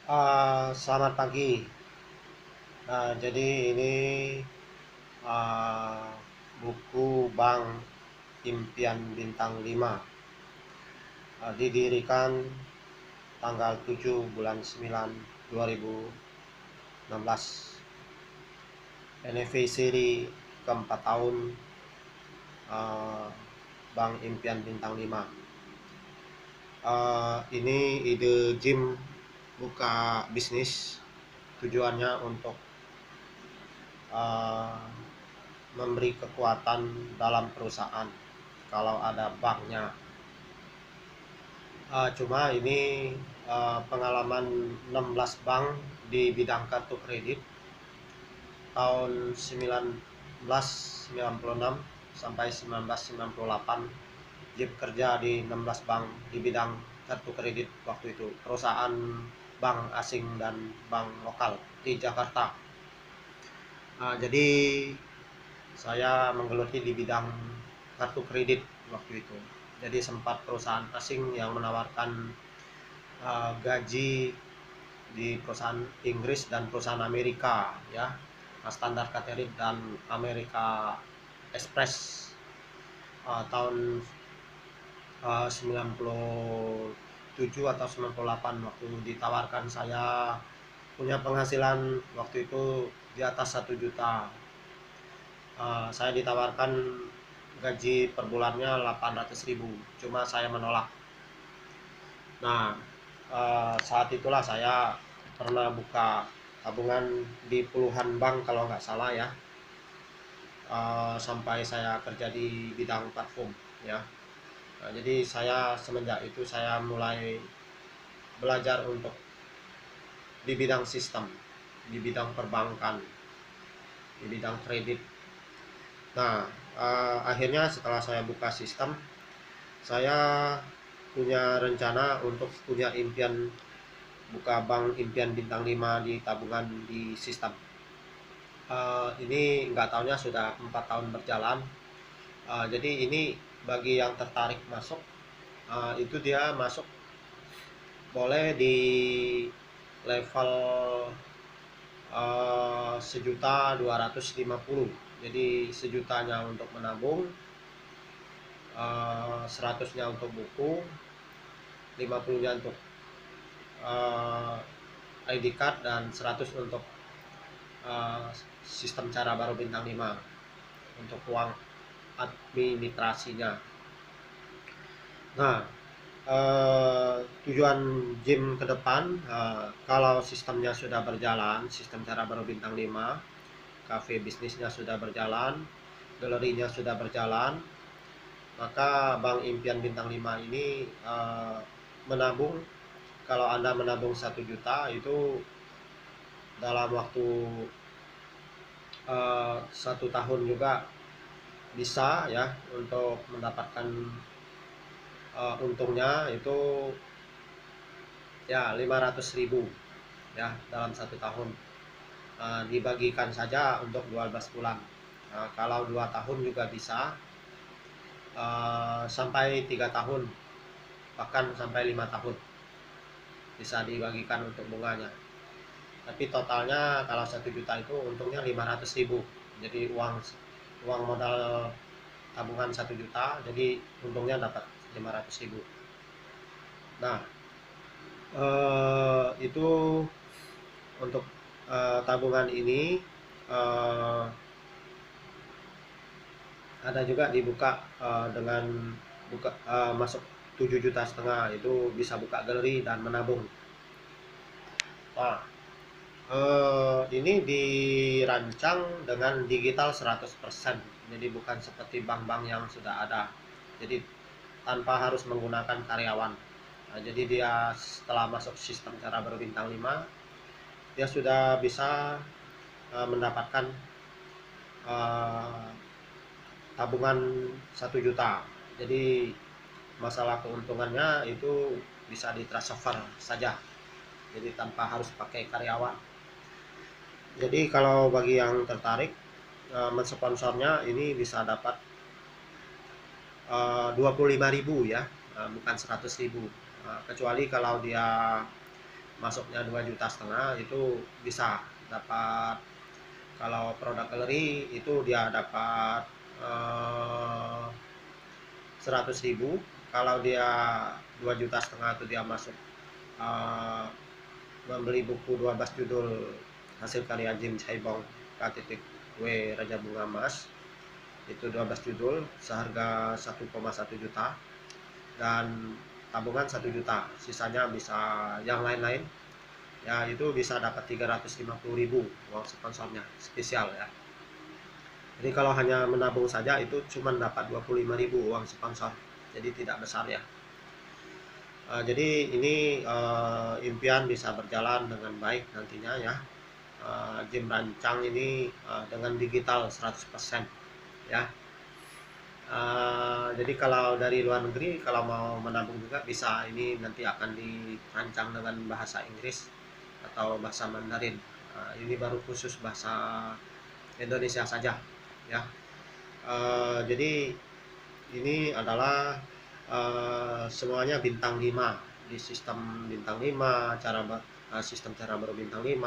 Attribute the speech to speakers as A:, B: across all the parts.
A: Selamat pagi. Nah, jadi ini uh, buku Bank Impian Bintang 5 didirikan tanggal 7 bulan 9 2016. Anniversary keempat tahun uh, Bank Impian Bintang 5. Ini ide Jim buka bisnis, tujuannya untuk uh, memberi kekuatan dalam perusahaan kalau ada banknya. Cuma ini pengalaman 16 bank di bidang kartu kredit tahun 1996 sampai 1998. Jip kerja di 16 bank di bidang kartu kredit waktu itu, perusahaan bank asing dan bank lokal di Jakarta. Jadi saya menggeluti di bidang kartu kredit waktu itu. Jadi sempat perusahaan asing yang menawarkan gaji di perusahaan Inggris dan perusahaan Amerika, ya, Standard Chartered dan Amerika Express. Tahun 97 atau 98 waktu ditawarkan, saya punya penghasilan waktu itu di atas 1 juta. Saya ditawarkan gaji per bulannya 800.000, cuma saya menolak. Nah, saat itulah saya pernah buka tabungan di puluhan bank kalau nggak salah, ya, sampai saya kerja di bidang platform, ya. Jadi saya semenjak itu saya mulai belajar untuk di bidang sistem, di bidang perbankan, di bidang kredit. Nah, akhirnya setelah saya buka sistem, saya punya rencana untuk punya impian buka bank impian bintang 5 di tabungan di sistem. Ini nggak tahunya sudah 4 tahun berjalan. Jadi ini bagi yang tertarik masuk, itu dia masuk boleh di level 1.250.000. Jadi 1 jutanya untuk menabung, 100-nya untuk buku, 50-nya untuk ID card, dan 100 untuk sistem cara baru bintang 5 untuk uang administrasinya. Nah, tujuan Jim ke depan, kalau sistemnya sudah berjalan, sistem cara baru bintang 5, cafe bisnisnya sudah berjalan, galerinya sudah berjalan, maka Bank Impian Bintang 5 ini menabung. Kalau Anda menabung 1 juta itu dalam waktu 1 tahun juga bisa, ya, untuk mendapatkan untungnya itu ya 500.000, ya, dalam 1 tahun. Dibagikan saja untuk 12 bulan. Kalau 2 tahun juga bisa, sampai 3 tahun, bahkan sampai 5 tahun bisa dibagikan untuk bunganya. Tapi totalnya kalau 1 juta itu untungnya 500.000. Jadi uang modal tabungan 1 juta, jadi untungnya dapat 500.000. Nah, itu untuk tabungan ini. Ada juga dibuka dengan masuk 7,5 juta, itu bisa buka galeri dan menabung. Nah, ini dirancang dengan digital 100%. Jadi bukan seperti bank-bank yang sudah ada. Jadi tanpa harus menggunakan karyawan. Jadi dia setelah masuk sistem cara baru bintang 5, dia sudah bisa mendapatkan tabungan 1 juta. Jadi masalah keuntungannya itu bisa ditransfer saja, jadi tanpa harus pakai karyawan. Jadi kalau bagi yang tertarik, mensponsornya ini bisa dapat 25.000, ya, bukan 100.000. Kecuali kalau dia masuknya 2,5 juta itu bisa dapat. Kalau produk galeri itu dia dapat 100.000. Kalau dia 2,5 juta itu dia masuk membeli buku 12 judul hasil karya Jim Chaibong KTTW Raja Bunga Emas, itu 12 judul seharga 1,1 juta, dan tabungan 1 juta, sisanya bisa yang lain-lain ya, itu bisa dapat 350.000 uang sponsornya spesial ya. Jadi kalau hanya menabung saja itu cuma dapat 25.000 uang sponsor, jadi tidak besar ya. Jadi ini impian bisa berjalan dengan baik nantinya ya. Jim rancang ini dengan digital 100% ya. Jadi kalau dari luar negeri kalau mau menabung juga bisa, ini nanti akan dirancang dengan bahasa Inggris atau bahasa Mandarin. Ini baru khusus bahasa Indonesia saja ya. Jadi ini adalah semuanya bintang 5 di sistem bintang 5, sistem cara baru bintang 5,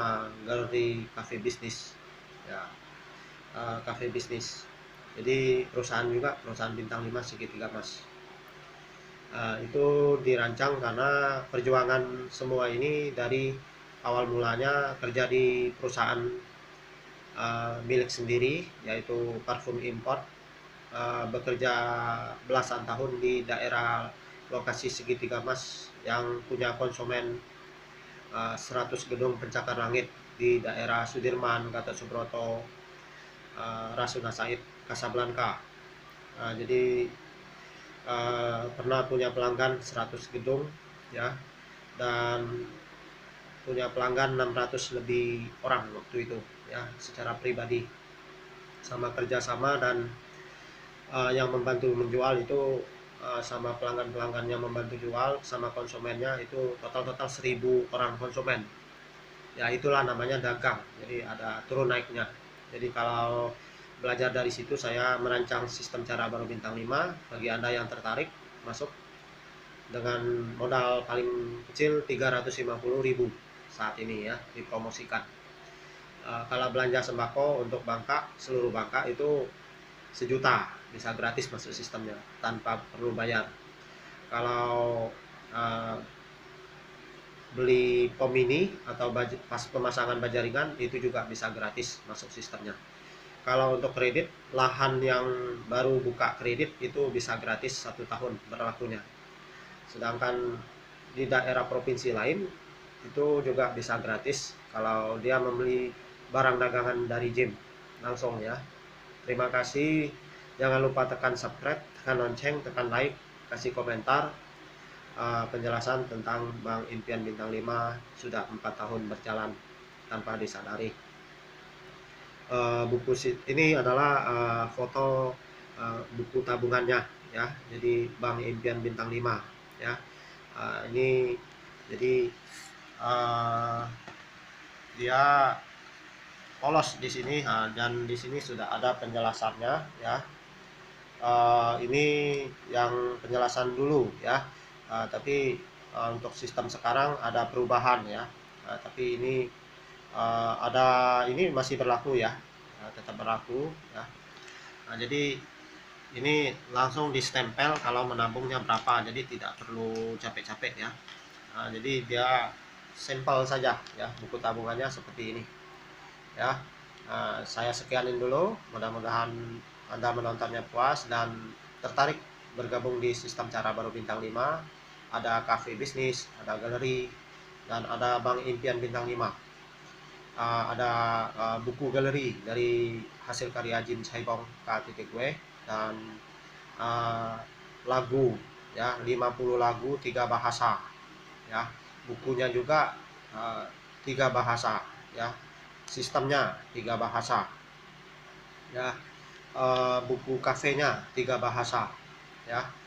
A: galeri cafe bisnis ya, cafe bisnis. Jadi perusahaan juga perusahaan bintang 5 segitiga emas. Itu dirancang karena perjuangan semua ini dari awal mulanya kerja di perusahaan milik sendiri, yaitu parfum import, bekerja belasan tahun di daerah lokasi segitiga emas yang punya konsumen 100 gedung pencakar langit di daerah Sudirman, Gatot Subroto, Rasuna Said, Kasablanka. Jadi pernah punya pelanggan 100 gedung ya, dan punya pelanggan 600 lebih orang waktu itu ya, secara pribadi sama kerjasama, dan yang membantu menjual itu sama pelanggan-pelanggannya membantu jual sama konsumennya itu total 1.000 orang konsumen ya. Itulah namanya dagang, jadi ada turun naiknya. Jadi kalau belajar dari situ saya merancang sistem cara baru bintang 5. Bagi Anda yang tertarik masuk dengan modal paling kecil 350.000 saat ini ya, dipromosikan. Kalau belanja sembako untuk Bangka, seluruh Bangka itu 1 juta bisa gratis masuk sistemnya tanpa perlu bayar. Kalau beli pom mini atau pas pemasangan baja ringan itu juga bisa gratis masuk sistemnya. Kalau untuk kredit, lahan yang baru buka kredit itu bisa gratis 1 tahun berlakunya. Sedangkan di daerah provinsi lain itu juga bisa gratis kalau dia membeli barang dagangan dari Jim langsung ya. Terima kasih. Jangan lupa tekan subscribe, tekan lonceng, tekan like, kasih komentar. Penjelasan tentang Bank Impian Bintang 5 sudah 4 tahun berjalan tanpa disadari. Buku ini adalah foto buku tabungannya ya. Jadi Bank Impian Bintang 5 ya. Ini jadi dia polos di sini, dan di sini sudah ada penjelasannya ya. Ini yang penjelasan dulu ya, tapi untuk sistem sekarang ada perubahan ya. Tapi ini ini masih berlaku ya, tetap berlaku ya. Jadi ini langsung distempel kalau menabungnya berapa, jadi tidak perlu capek-capek ya. Jadi dia sampel saja ya, buku tabungannya seperti ini ya. Saya sekianin dulu, mudah-mudahan Anda menontonnya puas dan tertarik bergabung di sistem cara baru bintang 5. Ada cafe bisnis, ada galeri, dan ada Bank Impian Bintang 5. Ada buku galeri dari hasil karya Jim Chaibong KTTW, dan lagu ya, 50 lagu 3 bahasa ya. Bukunya juga 3 bahasa ya. Sistemnya 3 bahasa ya. Buku kafenya 3 bahasa ya.